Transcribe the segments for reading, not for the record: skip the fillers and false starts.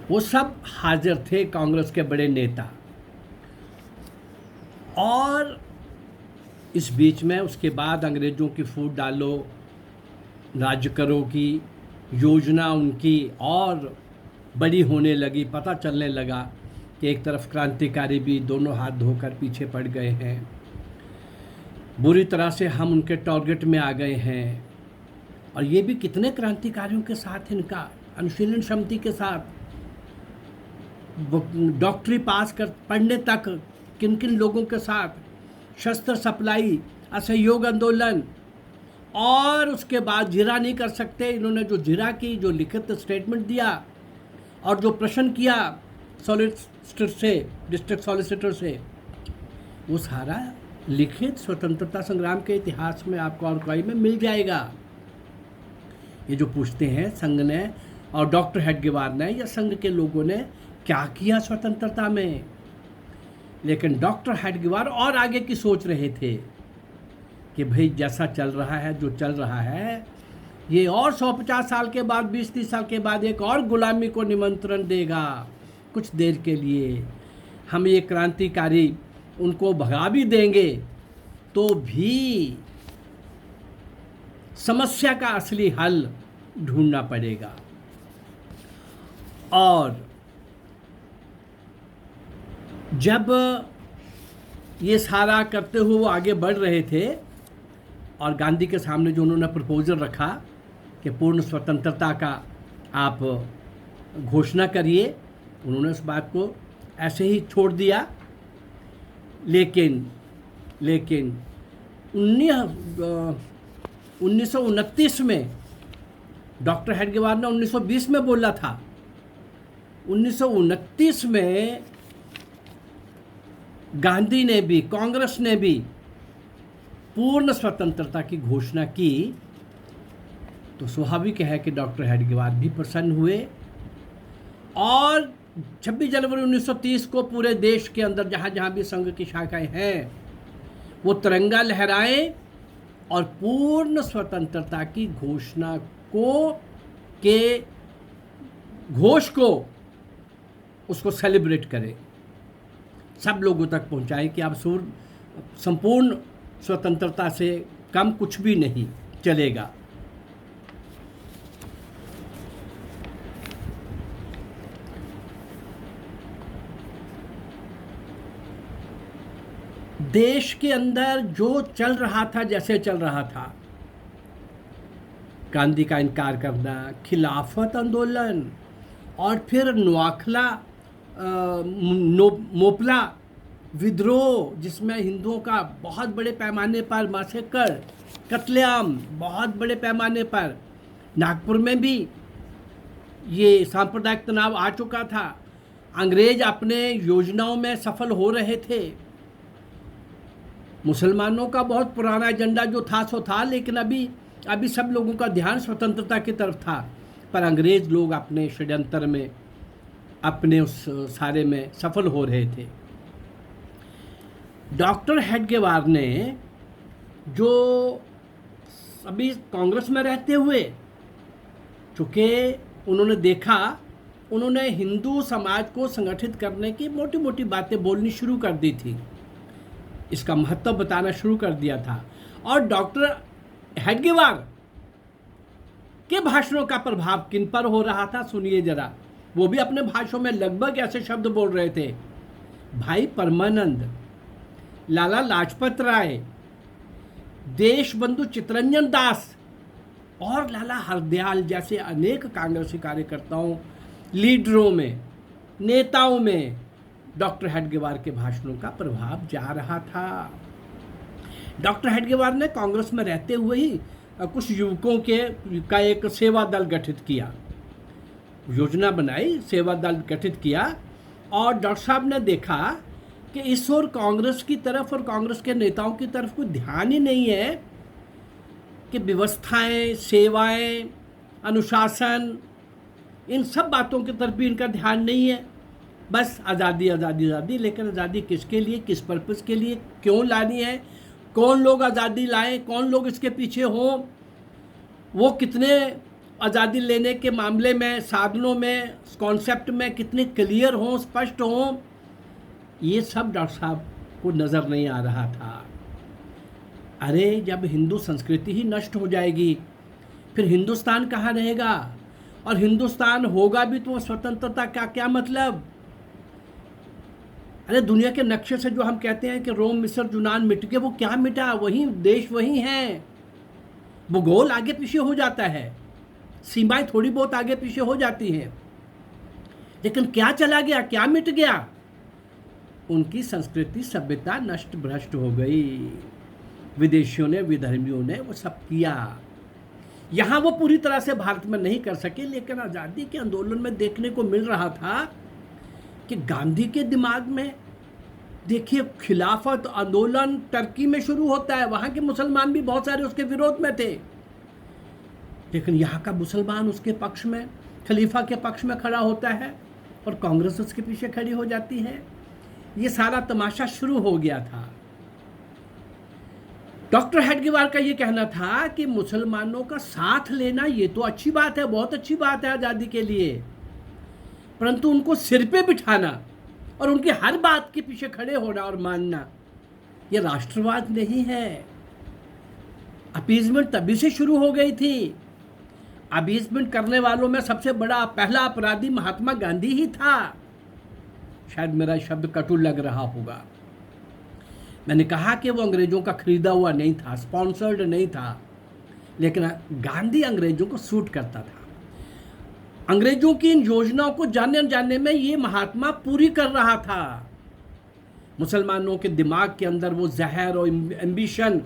वो सब हाजिर थे, कांग्रेस के बड़े नेता। और इस बीच में उसके बाद अंग्रेज़ों की फूट डालो राज्य करो की योजना उनकी और बड़ी होने लगी। पता चलने लगा कि एक तरफ क्रांतिकारी भी दोनों हाथ धोकर पीछे पड़ गए हैं, बुरी तरह से हम उनके टारगेट में आ गए हैं। और ये भी कितने क्रांतिकारियों के साथ इनका अनुशीलन समिति के साथ डॉक्टरी पास कर पढ़ने तक किन किन लोगों के साथ, शस्त्र सप्लाई, असहयोग आंदोलन। और उसके बाद जिरा नहीं कर सकते, इन्होंने जो जिरा की, जो लिखित स्टेटमेंट दिया और जो प्रश्न किया सॉलिसिटर से, डिस्ट्रिक्ट सॉलिसिटर से, वो सारा लिखित स्वतंत्रता संग्राम के इतिहास में आपको और कोई में मिल जाएगा। ये जो पूछते हैं संघ ने और डॉक्टर हेडगेवार ने या संघ के लोगों ने क्या किया स्वतंत्रता में, लेकिन डॉक्टर हेडगेवार और आगे की सोच रहे थे कि भाई जैसा चल रहा है, जो चल रहा है, ये और 150 साल के बाद, 20-30 साल के बाद एक और गुलामी को निमंत्रण देगा। कुछ देर के लिए हम ये क्रांतिकारी उनको भगा भी देंगे तो भी समस्या का असली हल ढूंढना पड़ेगा। और जब ये सारा करते हुए वो आगे बढ़ रहे थे और गांधी के सामने जो उन्होंने प्रपोजल रखा कि पूर्ण स्वतंत्रता का आप घोषणा करिए, उन्होंने उस बात को ऐसे ही छोड़ दिया। लेकिन 1929 में डॉक्टर हेडगेवार ने 1920 में बोला था। 1929 में गांधी ने भी, कांग्रेस ने भी पूर्ण स्वतंत्रता की घोषणा की, तो स्वाभाविक है कि डॉक्टर हेडगेवार भी प्रसन्न हुए। और 26 जनवरी 1930 को पूरे देश के अंदर जहाँ जहाँ भी संघ की शाखाएं हैं वो तिरंगा लहराएं और पूर्ण स्वतंत्रता की घोषणा को के घोष को उसको सेलिब्रेट करें, सब लोगों तक पहुंचाएं कि अब संपूर्ण स्वतंत्रता से कम कुछ भी नहीं चलेगा। देश के अंदर जो चल रहा था, जैसे चल रहा था, गांधी का इनकार करना, खिलाफत आंदोलन, और फिर नवाखला मोपला विद्रोह, जिसमें हिंदुओं का बहुत बड़े पैमाने पर मैसेकर, कत्लेआम बहुत बड़े पैमाने पर, नागपुर में भी ये सांप्रदायिक तनाव आ चुका था। अंग्रेज अपने योजनाओं में सफल हो रहे थे। मुसलमानों का बहुत पुराना एजेंडा जो था सो था, लेकिन अभी सब लोगों का ध्यान स्वतंत्रता की तरफ था। पर अंग्रेज लोग अपने षड्यंत्र में, अपने उस सारे में सफल हो रहे थे। डॉक्टर हेडगेवार ने जो अभी कांग्रेस में रहते हुए, चूँकि उन्होंने देखा, उन्होंने हिंदू समाज को संगठित करने की मोटी मोटी बातें बोलनी शुरू कर दी थी, इसका महत्व बताना शुरू कर दिया था। और डॉक्टर हेडगेवार के भाषणों का प्रभाव किन पर हो रहा था, सुनिए जरा। वो भी अपने भाषणों में लगभग ऐसे शब्द बोल रहे थे, भाई परमानंद, लाला लाजपत राय, देश बंधु चित्तरंजन दास और लाला हरदयाल जैसे अनेक कांग्रेसी कार्यकर्ताओं, लीडरों में, नेताओं में डॉक्टर हेडगेवार के भाषणों का प्रभाव जा रहा था। डॉक्टर हेडगेवार ने कांग्रेस में रहते हुए ही कुछ युवकों का एक सेवा दल गठित किया, योजना बनाई, सेवा दल गठित किया। और डॉक्टर साहब ने देखा कि इस ओर कांग्रेस की तरफ और कांग्रेस के नेताओं की तरफ कोई ध्यान ही नहीं है कि व्यवस्थाएं, सेवाएं, अनुशासन, इन सब बातों की तरफ भी इनका ध्यान नहीं है। बस आज़ादी आज़ादी आज़ादी, लेकिन आज़ादी किसके लिए, किस पर्पज़ के लिए, क्यों लानी है, कौन लोग आज़ादी लाएं, कौन लोग इसके पीछे हों, वो कितने आज़ादी लेने के मामले में, साधनों में, कॉन्सेप्ट में कितने क्लियर हों, स्पष्ट हों, ये सब डॉक्टर साहब को नज़र नहीं आ रहा था। अरे जब हिंदू संस्कृति ही नष्ट हो जाएगी फिर हिंदुस्तान कहाँ रहेगा? और हिंदुस्तान होगा भी तो स्वतंत्रता का क्या मतलब? अरे दुनिया के नक्शे से जो हम कहते हैं कि रोम, मिस्र, यूनान मिट गए, वो क्या मिटा? वही देश वही हैं। भूगोल आगे पीछे हो जाता है, सीमाएं थोड़ी बहुत आगे पीछे हो जाती हैं, लेकिन क्या चला गया, क्या मिट गया? उनकी संस्कृति, सभ्यता नष्ट भ्रष्ट हो गई। विदेशियों ने, विधर्मियों ने वो सब किया। यहाँ वो पूरी तरह से भारत में नहीं कर सके, लेकिन आज़ादी के आंदोलन में देखने को मिल रहा था कि गांधी के दिमाग में, देखिए खिलाफत आंदोलन टर्की में शुरू होता है, वहाँ के मुसलमान भी बहुत सारे उसके विरोध में थे, लेकिन यहाँ का मुसलमान उसके पक्ष में, खलीफा के पक्ष में खड़ा होता है और कांग्रेस उसके पीछे खड़ी हो जाती है। ये सारा तमाशा शुरू हो गया था। डॉक्टर हेडगेवार का ये कहना था कि मुसलमानों का साथ लेना ये तो अच्छी बात है, बहुत अच्छी बात है आज़ादी के लिए, परंतु उनको सिर पे बिठाना और उनकी हर बात के पीछे खड़े होना और मानना, ये राष्ट्रवाद नहीं है। अपीजमेंट तभी से शुरू हो गई थी। अपीजमेंट करने वालों में सबसे बड़ा पहला अपराधी महात्मा गांधी ही था। शायद मेरा शब्द कटु लग रहा होगा। मैंने कहा कि वो अंग्रेजों का खरीदा हुआ नहीं था, स्पॉन्सर्ड नहीं था, लेकिन गांधी अंग्रेजों को सूट करता था। अंग्रेजों की इन योजनाओं को जानने में ये महात्मा पूरी कर रहा था। मुसलमानों के दिमाग के अंदर वो जहर और एम्बिशन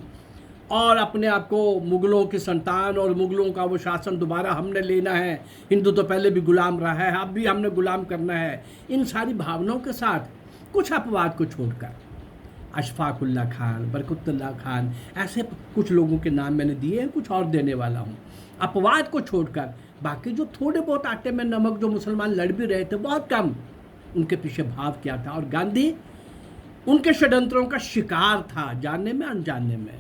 और अपने आप को मुगलों की संतान और मुगलों का वो शासन दोबारा हमने लेना है, हिंदू तो पहले भी गुलाम रहा है, अब भी हमने गुलाम करना है, इन सारी भावनाओं के साथ कुछ अपवाद को छोड़कर अशफाकुल्ला खान, बरकतुल्लाह खान, ऐसे कुछ लोगों के नाम मैंने दिए हैं, कुछ और देने वाला हूँ। अपवाद को छोड़कर बाकी जो थोड़े बहुत आटे में नमक जो मुसलमान लड़ भी रहे थे, बहुत कम, उनके पीछे भाव क्या था। और गांधी उनके षड्यंत्रों का शिकार था, जानने में अनजाने में।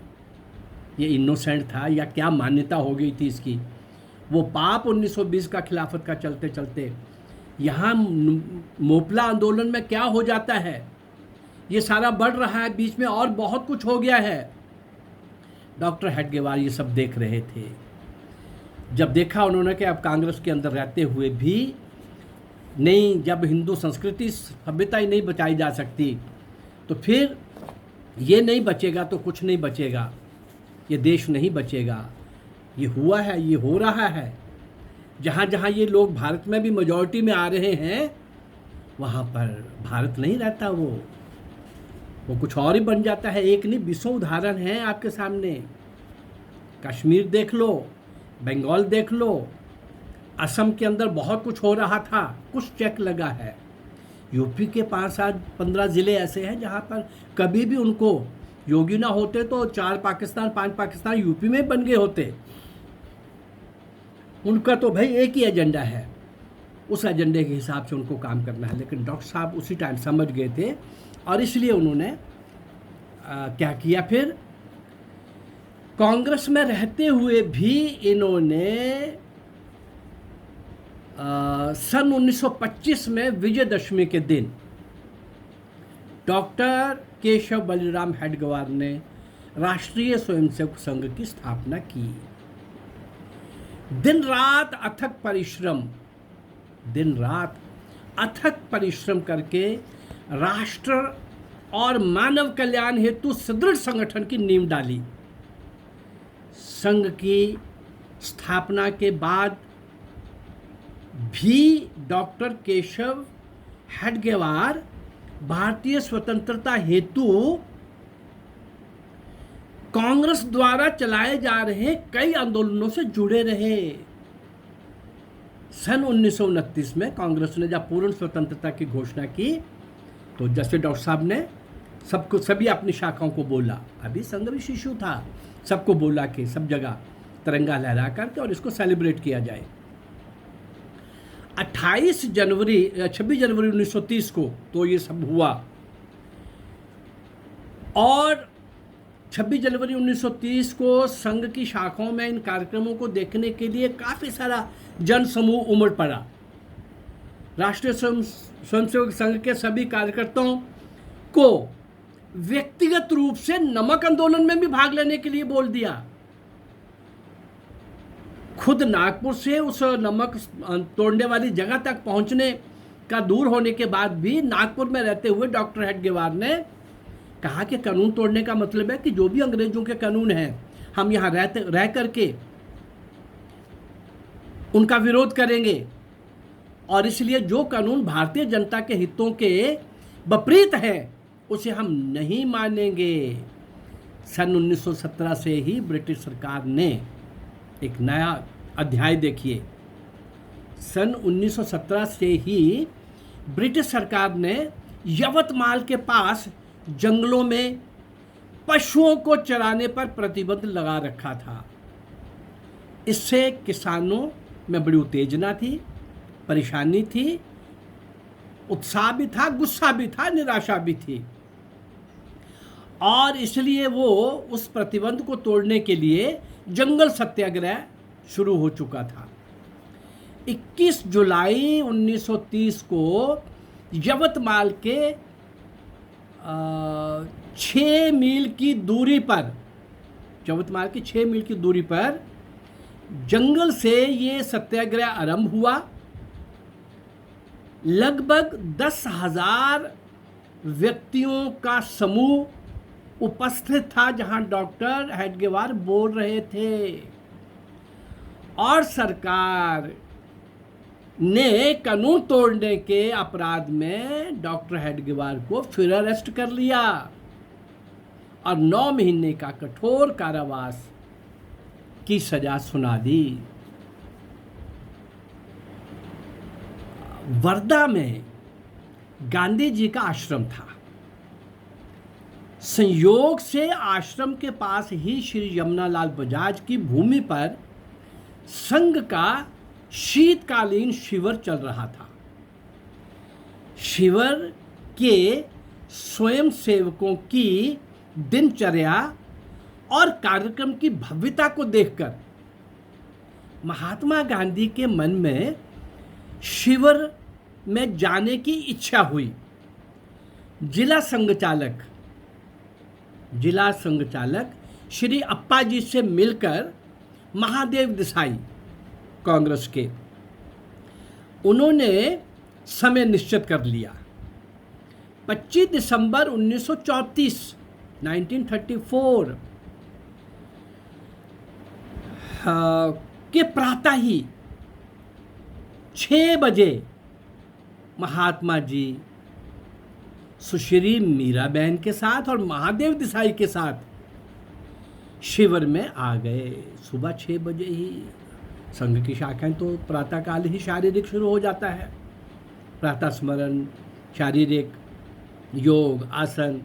ये इनोसेंट था या क्या मान्यता हो गई थी इसकी। वो पाप 1920 का खिलाफत का चलते चलते यहाँ मोपला आंदोलन में क्या हो जाता है, ये सारा बढ़ रहा है, बीच में और बहुत कुछ हो गया है। डॉक्टर हेडगेवार ये सब देख रहे थे। जब देखा उन्होंने कि अब कांग्रेस के अंदर रहते हुए भी नहीं, जब हिंदू संस्कृति सभ्यता ही नहीं बचाई जा सकती तो फिर ये नहीं बचेगा तो कुछ नहीं बचेगा, ये देश नहीं बचेगा। ये हुआ है, ये हो रहा है। जहाँ जहाँ ये लोग भारत में भी मेजॉरिटी में आ रहे हैं, वहाँ पर भारत नहीं रहता, वो कुछ और ही बन जाता है। एक नहीं, 20 उदाहरण हैं आपके सामने। कश्मीर देख लो, बंगाल देख लो, असम के अंदर बहुत कुछ हो रहा था, कुछ चेक लगा है। यूपी के 5-7-15 ज़िले ऐसे हैं जहाँ पर कभी भी उनको योगी ना होते तो 4 पाकिस्तान 5 पाकिस्तान यूपी में बन गए होते। उनका तो भाई एक ही एजेंडा है, उस एजेंडे के हिसाब से उनको काम करना है। लेकिन डॉक्टर साहब उसी टाइम समझ गए थे और इसलिए उन्होंने क्या किया, फिर कांग्रेस में रहते हुए भी इन्होंने सन 1925 में विजयदशमी के दिन डॉक्टर केशव बलिराम हेडगेवार ने राष्ट्रीय स्वयंसेवक संघ की स्थापना की। दिन रात अथक परिश्रम करके राष्ट्र और मानव कल्याण हेतु सुदृढ़ संगठन की नींव डाली। संघ की स्थापना के बाद भी डॉक्टर केशव हेडगेवार भारतीय स्वतंत्रता हेतु कांग्रेस द्वारा चलाए जा रहे कई आंदोलनों से जुड़े रहे। सन 1929 में कांग्रेस ने जब पूर्ण स्वतंत्रता की घोषणा की तो जैसे डॉक्टर साहब ने सभी अपनी शाखाओं को बोला, अभी संघ भी शिशु था, सबको बोला कि सब जगह तिरंगा लहरा करके और इसको सेलिब्रेट किया जाए। 26 जनवरी 1930 को तो ये सब हुआ और 26 जनवरी 1930 को संघ की शाखाओं में इन कार्यक्रमों को देखने के लिए काफ़ी सारा जन समूह उमड़ पड़ा। राष्ट्रीय स्वयंसेवक संघ के सभी कार्यकर्ताओं को व्यक्तिगत रूप से नमक आंदोलन में भी भाग लेने के लिए बोल दिया। खुद नागपुर से उस नमक तोड़ने वाली जगह तक पहुंचने का दूर होने के बाद भी नागपुर में रहते हुए डॉक्टर हेडगेवार ने कहा कि कानून तोड़ने का मतलब है कि जो भी अंग्रेजों के कानून हैं हम यहाँ रह करके उनका विरोध करेंगे, और इसलिए जो कानून भारतीय जनता के हितों के विपरीत है उसे हम नहीं मानेंगे। सन 1917 से ही ब्रिटिश सरकार ने एक नया अध्याय, देखिए, सन 1917 से ही ब्रिटिश सरकार ने यवतमाल के पास जंगलों में पशुओं को चराने पर प्रतिबंध लगा रखा था। इससे किसानों में बड़ी उत्तेजना थी, परेशानी थी, उत्साह भी था, गुस्सा भी था, निराशा भी थी, और इसलिए वो उस प्रतिबंध को तोड़ने के लिए जंगल सत्याग्रह शुरू हो चुका था। 21 जुलाई 1930 को यवतमाल के 6 मील की दूरी पर, यवतमाल की 6 मील की दूरी पर जंगल से ये सत्याग्रह आरंभ हुआ। लगभग 10,000 व्यक्तियों का समूह उपस्थित था जहां डॉक्टर हेडगेवार बोल रहे थे, और सरकार ने कानून तोड़ने के अपराध में डॉक्टर हेडगेवार को फिर अरेस्ट कर लिया और 9 महीने का कठोर कारावास की सजा सुना दी। वर्धा में गांधी जी का आश्रम था। संयोग से आश्रम के पास ही श्री यमुनालाल बजाज की भूमि पर संघ का शीतकालीन शिविर चल रहा था। शिविर के स्वयं सेवकों की दिनचर्या और कार्यक्रम की भव्यता को देखकर महात्मा गांधी के मन में शिविर में जाने की इच्छा हुई। जिला संघ चालक श्री अप्पा जी से मिलकर महादेव देसाई कांग्रेस के, उन्होंने समय निश्चित कर लिया। 25 दिसंबर 1934 के प्रातः ही 6 बजे महात्मा जी सुश्री मीराबेन के साथ और महादेव देसाई के साथ शिविर में आ गए। सुबह 6 बजे ही, संघ की शाखाएं तो प्रातःकाल ही शारीरिक शुरू हो जाता है। प्रातः स्मरण, शारीरिक योग, आसन,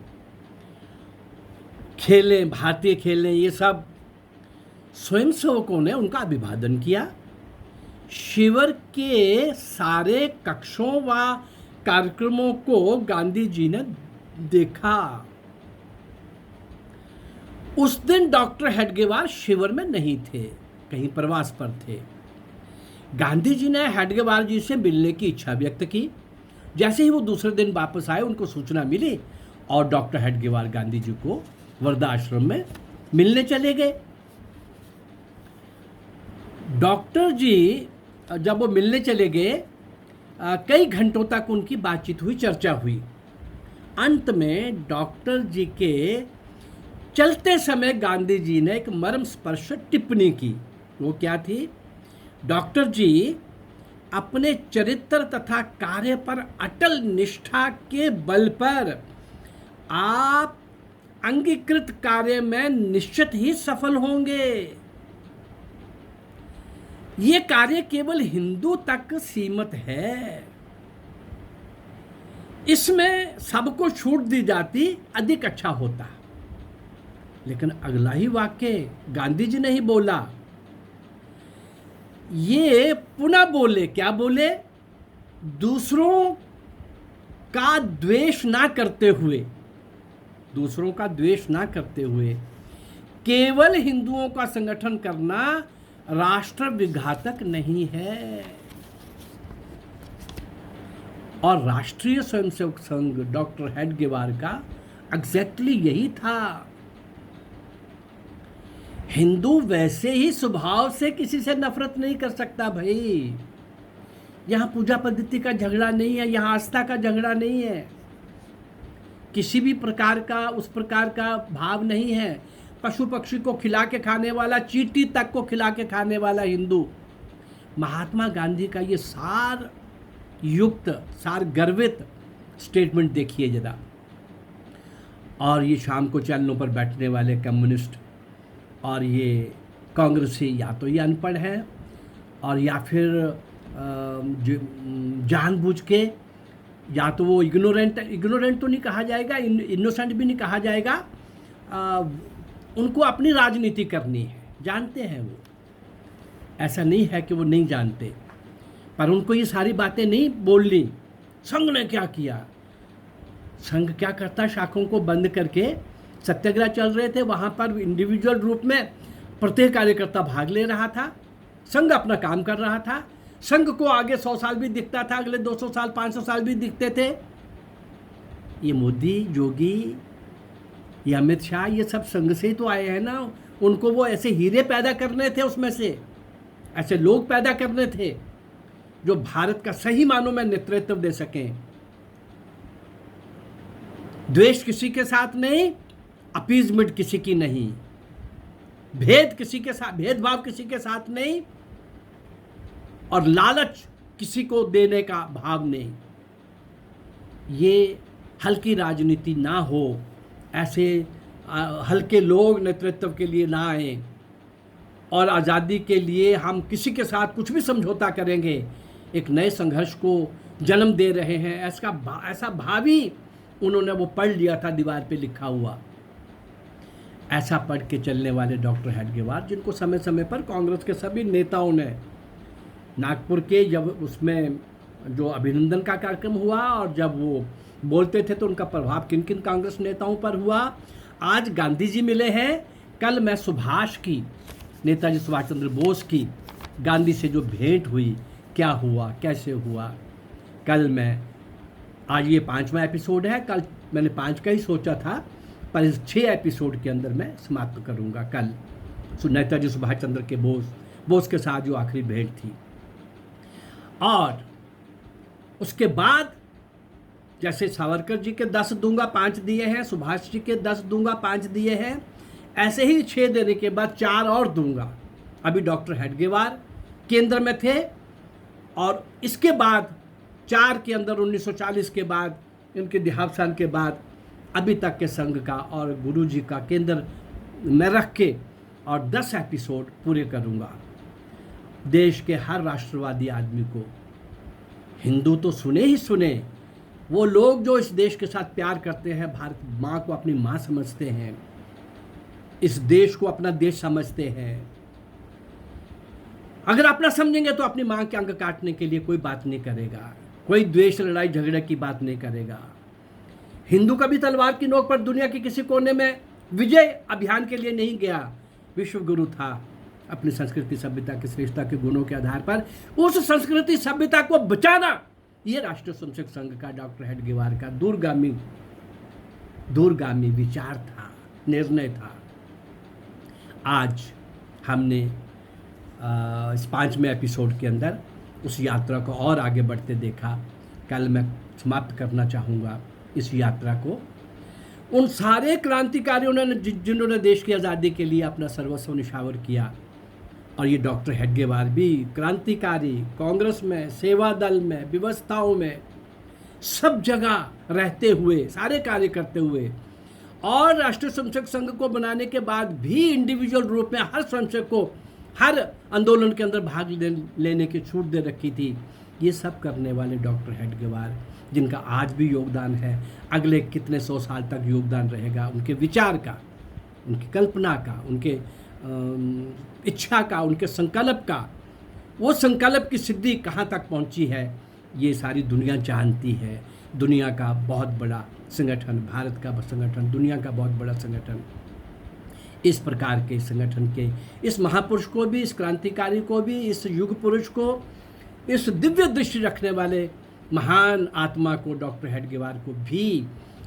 खेलें, भारतीय खेलें, ये सब स्वयंसेवकों ने उनका अभिवादन किया। शिविर के सारे कक्षों व कार्यक्रमों को गांधी जी ने देखा। उस दिन डॉक्टर हेडगेवार शिविर में नहीं थे, कहीं प्रवास पर थे। गांधी जी ने हेडगेवार जी से मिलने की इच्छा व्यक्त की। जैसे ही वो दूसरे दिन वापस आए, उनको सूचना मिली और डॉक्टर हेडगेवार गांधी जी को वर्धा आश्रम में मिलने चले गए। डॉक्टर जी जब वो मिलने चले गए, कई घंटों तक उनकी बातचीत हुई, चर्चा हुई। अंत में डॉक्टर जी के चलते समय गांधी जी ने एक मर्मस्पर्श टिप्पणी की। वो क्या थी? डॉक्टर जी अपने चरित्र तथा कार्य पर अटल निष्ठा के बल पर आप अंगीकृत कार्य में निश्चित ही सफल होंगे। ये कार्य केवल हिंदू तक सीमित है। इसमें सबको छूट दी जाती अधिक अच्छा होता। लेकिन अगला ही वाक्य गांधी जी ने ही बोला। ये पुनः बोले, क्या बोले? दूसरों का द्वेष ना करते हुए केवल हिंदुओं का संगठन करना राष्ट्र विघातक नहीं है। और राष्ट्रीय स्वयंसेवक संघ डॉक्टर हेडगेवार का एग्जैक्टली यही था। हिंदू वैसे ही स्वभाव से किसी से नफरत नहीं कर सकता भाई। यहाँ पूजा पद्धति का झगड़ा नहीं है, यहाँ आस्था का झगड़ा नहीं है, किसी भी प्रकार का उस प्रकार का भाव नहीं है। पशु पक्षी को खिला के खाने वाला, चींटी तक को खिला के खाने वाला हिंदू। महात्मा गांधी का ये सार युक्त, सार गर्वित स्टेटमेंट देखिए जरा। और ये शाम को चैनलों पर बैठने वाले कम्युनिस्ट और ये कांग्रेसी या तो ये अनपढ़ हैं और या फिर जानबूझ के, या तो वो इग्नोरेंट तो नहीं कहा जाएगा, इनोसेंट भी नहीं कहा जाएगा, उनको अपनी राजनीति करनी है, जानते हैं वो। ऐसा नहीं है कि वो नहीं जानते, पर उनको ये सारी बातें नहीं बोलनी। संघ ने क्या किया? संघ क्या करता? शाखों को बंद करके सत्याग्रह चल रहे थे, वहाँ पर इंडिविजुअल रूप में प्रत्येक कार्यकर्ता भाग ले रहा था। संघ अपना काम कर रहा था। संघ को आगे 100 साल भी दिखता था, अगले 200 साल 500 साल भी दिखते थे। ये मोदी, योगी, ये अमित शाह, ये सब संघ से ही तो आए हैं ना। उनको वो ऐसे हीरे पैदा करने थे, उसमें से ऐसे लोग पैदा करने थे जो भारत का सही मानों में नेतृत्व दे सकें। द्वेष किसी के साथ नहीं, अपीजमेंट किसी की नहीं, भेद किसी के साथ, भेदभाव किसी के साथ नहीं, और लालच किसी को देने का भाव नहीं। ये हल्की राजनीति ना हो, ऐसे हल्के लोग नेतृत्व के लिए ना आए और आज़ादी के लिए हम किसी के साथ कुछ भी समझौता करेंगे, एक नए संघर्ष को जन्म दे रहे हैं। ऐसा भावी उन्होंने वो पढ़ लिया था दीवार पे लिखा हुआ। ऐसा पढ़ के चलने वाले डॉक्टर हेडगेवार, जिनको समय समय पर कांग्रेस के सभी नेताओं ने, नागपुर के जब उसमें जो अभिनंदन का कार्यक्रम हुआ और जब वो बोलते थे तो उनका प्रभाव किन किन कांग्रेस नेताओं पर हुआ। आज गांधी जी मिले हैं, कल मैं सुभाष की, नेताजी सुभाष चंद्र बोस की गांधी से जो भेंट हुई, क्या हुआ, कैसे हुआ, कल मैं, आज ये 5वां एपिसोड है, कल मैंने 5 का ही सोचा था, पर इस 6 एपिसोड के अंदर मैं समाप्त करूँगा। कल नेताजी सुभाष चंद्र के बोस के साथ जो आखिरी भेंट थी, और उसके बाद जैसे सावरकर जी के 10 दूंगा 5 दिए हैं, सुभाष जी के 10 दूंगा 5 दिए हैं, ऐसे ही 6 देने के बाद 4 और दूंगा। अभी डॉक्टर हेडगेवार केंद्र में थे और इसके बाद 4 के अंदर 1940 के बाद, इनके देहावसान के बाद अभी तक के संघ का और गुरु जी का केंद्र में रख के और 10 एपिसोड पूरे करूँगा। देश के हर राष्ट्रवादी आदमी को, हिंदू तो सुने ही सुने, वो लोग जो इस देश के साथ प्यार करते हैं, भारत माँ को अपनी माँ समझते हैं, इस देश को अपना देश समझते हैं, अगर अपना समझेंगे तो अपनी माँ के अंग काटने के लिए कोई बात नहीं करेगा, कोई द्वेष, लड़ाई झगड़े की बात नहीं करेगा। हिंदू कभी तलवार की नोक पर दुनिया के किसी कोने में विजय अभियान के लिए नहीं गया। विश्व गुरु था, अपनी संस्कृति सभ्यता की श्रेष्ठता के गुणों के आधार पर उस संस्कृति सभ्यता को बचाना, ये राष्ट्रीय स्वयंसेवक संघ का, डॉक्टर हेडगेवार का दूरगामी विचार था, निर्णय था। आज हमने इस 5वें एपिसोड के अंदर उस यात्रा को और आगे बढ़ते देखा। कल मैं समाप्त करना चाहूँगा इस यात्रा को उन सारे क्रांतिकारियों ने जिन्होंने देश की आज़ादी के लिए अपना सर्वस्व निछावर किया। और ये डॉक्टर हेडगेवार भी क्रांतिकारी, कांग्रेस में, सेवा दल में, व्यवस्थाओं में, सब जगह रहते हुए, सारे कार्य करते हुए, और राष्ट्रीय स्वयंसेवक संघ को बनाने के बाद भी इंडिविजुअल रूप में हर स्वयंसेवक को हर आंदोलन के अंदर भाग लेने की छूट दे रखी थी। ये सब करने वाले डॉक्टर हेडगेवार, जिनका आज भी योगदान है, अगले कितने 100 साल तक योगदान रहेगा, उनके विचार का, उनकी कल्पना का, उनके इच्छा का, उनके संकल्प का, वो संकल्प की सिद्धि कहाँ तक पहुँची है, ये सारी दुनिया जानती है। दुनिया का बहुत बड़ा संगठन, भारत का संगठन, दुनिया का बहुत बड़ा संगठन, इस प्रकार के संगठन के इस महापुरुष को भी, इस क्रांतिकारी को भी, इस युग पुरुष को, इस दिव्य दृष्टि रखने वाले महान आत्मा को, डॉक्टर हेडगेवार को भी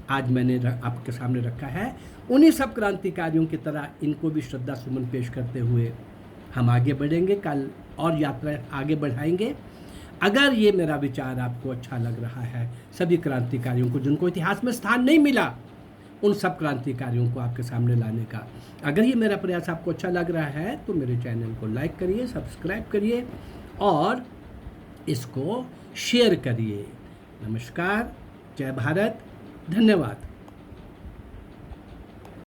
आज मैंने आपके सामने रखा है। उन्हीं सब क्रांतिकारियों की तरह इनको भी श्रद्धा सुमन पेश करते हुए हम आगे बढ़ेंगे, कल और यात्रा आगे बढ़ाएंगे। अगर ये मेरा विचार आपको अच्छा लग रहा है, सभी क्रांतिकारियों को जिनको इतिहास में स्थान नहीं मिला, उन सब क्रांतिकारियों को आपके सामने लाने का, अगर ये मेरा प्रयास आपको अच्छा लग रहा है तो मेरे चैनल को लाइक करिए, सब्सक्राइब करिए और इसको शेयर करिए। नमस्कार, जय भारत, धन्यवाद।